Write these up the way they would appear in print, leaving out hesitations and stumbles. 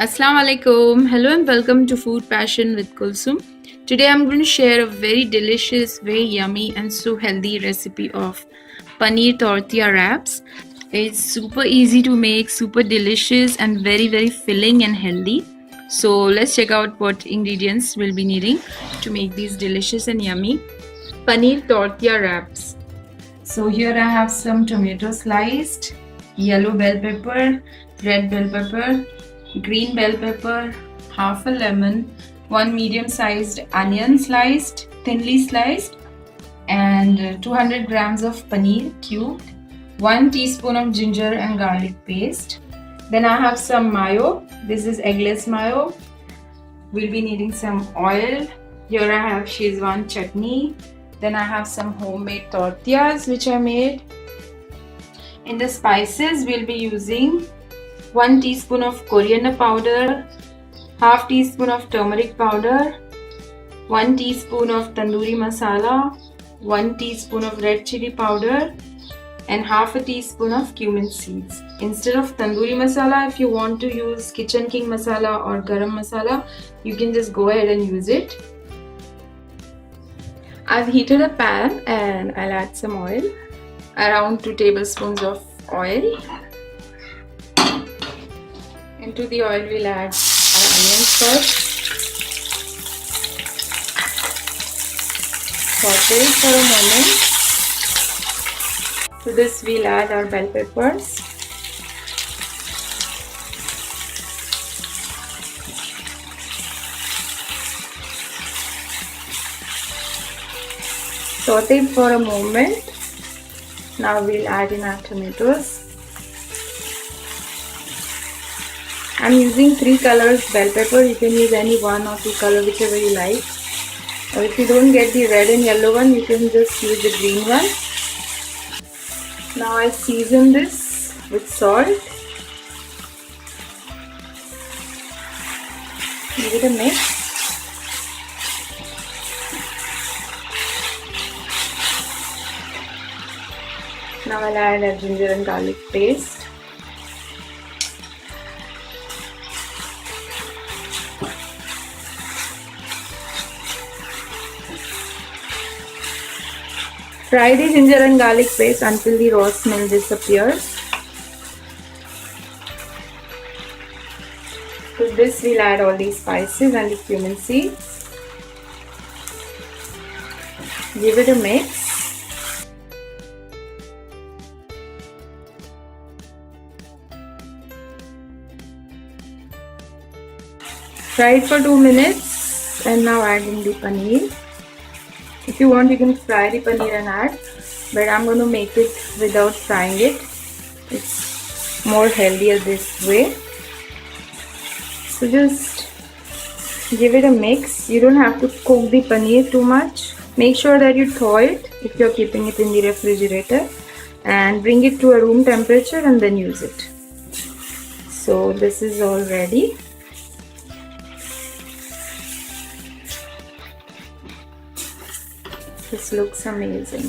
Assalamu alaikum. Hello and welcome to Food Passion with Kulsum. Today I'm going to share a very delicious, very yummy and so healthy recipe of paneer tortilla wraps. It's super easy to make, super delicious and very filling and healthy. So let's check out what ingredients we'll be needing to make these delicious and yummy paneer tortilla wraps. So here I have some tomato sliced, yellow bell pepper, red bell pepper, green bell pepper, half a lemon, one medium-sized onion sliced, thinly sliced, and 200 grams of paneer cubed, 1 teaspoon of ginger and garlic paste. Then I have some mayo. This is eggless mayo. We'll be needing some oil. Here I have Szechuan chutney. Then I have some homemade tortillas which I made. In the spices, we'll be using 1 teaspoon of coriander powder, half teaspoon of turmeric powder, 1 teaspoon of tandoori masala, 1 teaspoon of red chili powder, and half a teaspoon of cumin seeds. Instead of tandoori masala, if you want to use Kitchen King masala or garam masala, you can just go ahead and use it. I've heated a pan and I'll add some oil, around 2 tablespoons of oil. Into the oil we'll add our onions first. Saute it for a moment. To this we'll add our bell peppers. Saute it for a moment. Now we'll add in our tomatoes. I'm using 3 colors bell pepper. You can use any 1 or 2 color, whichever you like. Or if you don't get the red and yellow one, you can just use the green one. Now I season this with salt. Give it a mix. Now I'll add a ginger and garlic paste. Fry the ginger and garlic paste until the raw smell disappears. To this we'll add all these spices and the cumin seeds. Give it a mix. Fry it for 2 minutes and now add in the paneer. If you want, you can fry the paneer and add, but I'm going to make it without frying it. It's more healthier this way. So just give it a mix. You don't have to cook the paneer too much. Make sure that you thaw it if you're keeping it in the refrigerator, and bring it to a room temperature and then use it. So this is all ready. This looks amazing.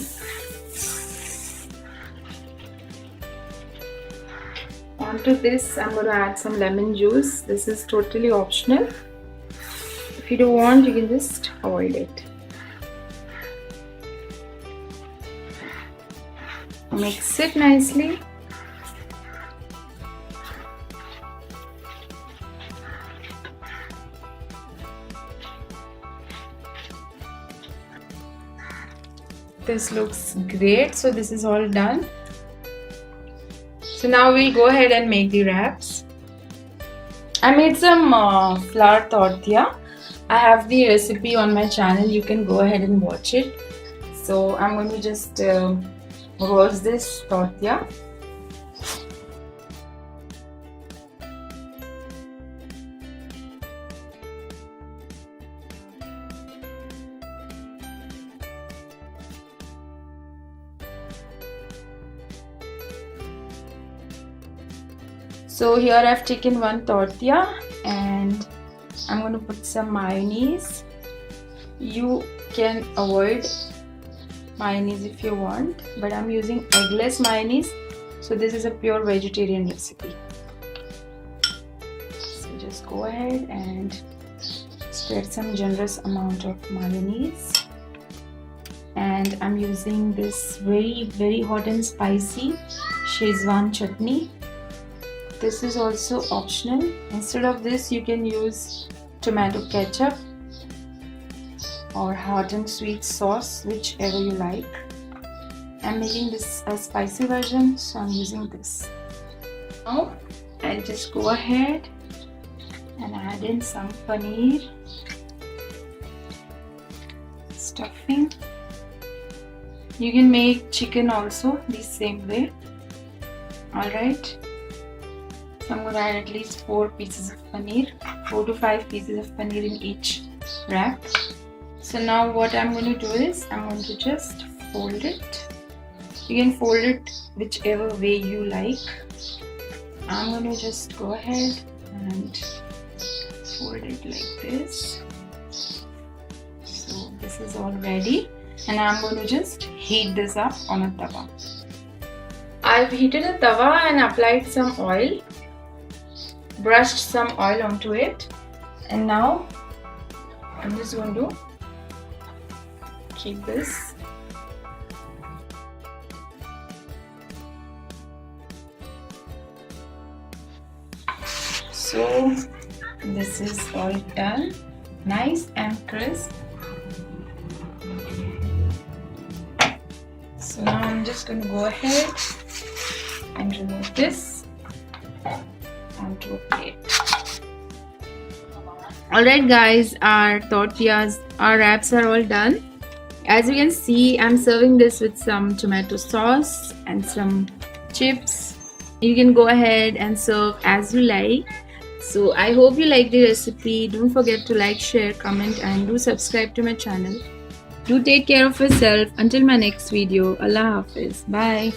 Onto this, I'm going to add some lemon juice. This is totally optional. If you don't want, you can just avoid it. Mix it nicely. This looks great. So this is all done. So now we'll go ahead and make the wraps. I made some flour tortilla. I have the recipe on my channel. You can go ahead and watch it. So I'm going to just roast this tortilla. So here I've taken 1 tortilla and I'm going to put some mayonnaise. You can avoid mayonnaise if you want, but I'm using eggless mayonnaise, so this is a pure vegetarian recipe. So just go ahead and spread some generous amount of mayonnaise. And I'm using this very hot and spicy Szechuan chutney. This is also optional. Instead of this, you can use tomato ketchup or hot and sweet sauce, whichever you like. I'm making this a spicy version, so I'm using this. Now I'll just go ahead and add in some paneer stuffing. You can make chicken also the same way. Alright, so I'm going to add at least 4 pieces of paneer, 4 to 5 pieces of paneer in each wrap. So now what I'm going to do is I'm going to just fold it. You can fold it whichever way you like. I'm going to just go ahead and fold it like this. So this is all ready. And I'm going to just heat this up on a tawa. I've heated a tawa and applied some oil, brushed some oil onto it, and now I'm just going to keep this. So this is all done, nice and crisp. So now I'm just going to go ahead and remove this onto a plate. Alright guys, our tortillas, our wraps are all done. As you can see, I'm serving this with some tomato sauce and some chips. You can go ahead and serve as you like. So I hope you like the recipe. Don't forget to like, share, comment and do subscribe to my channel. Do take care of yourself. Until my next video. Allah Hafiz. Bye.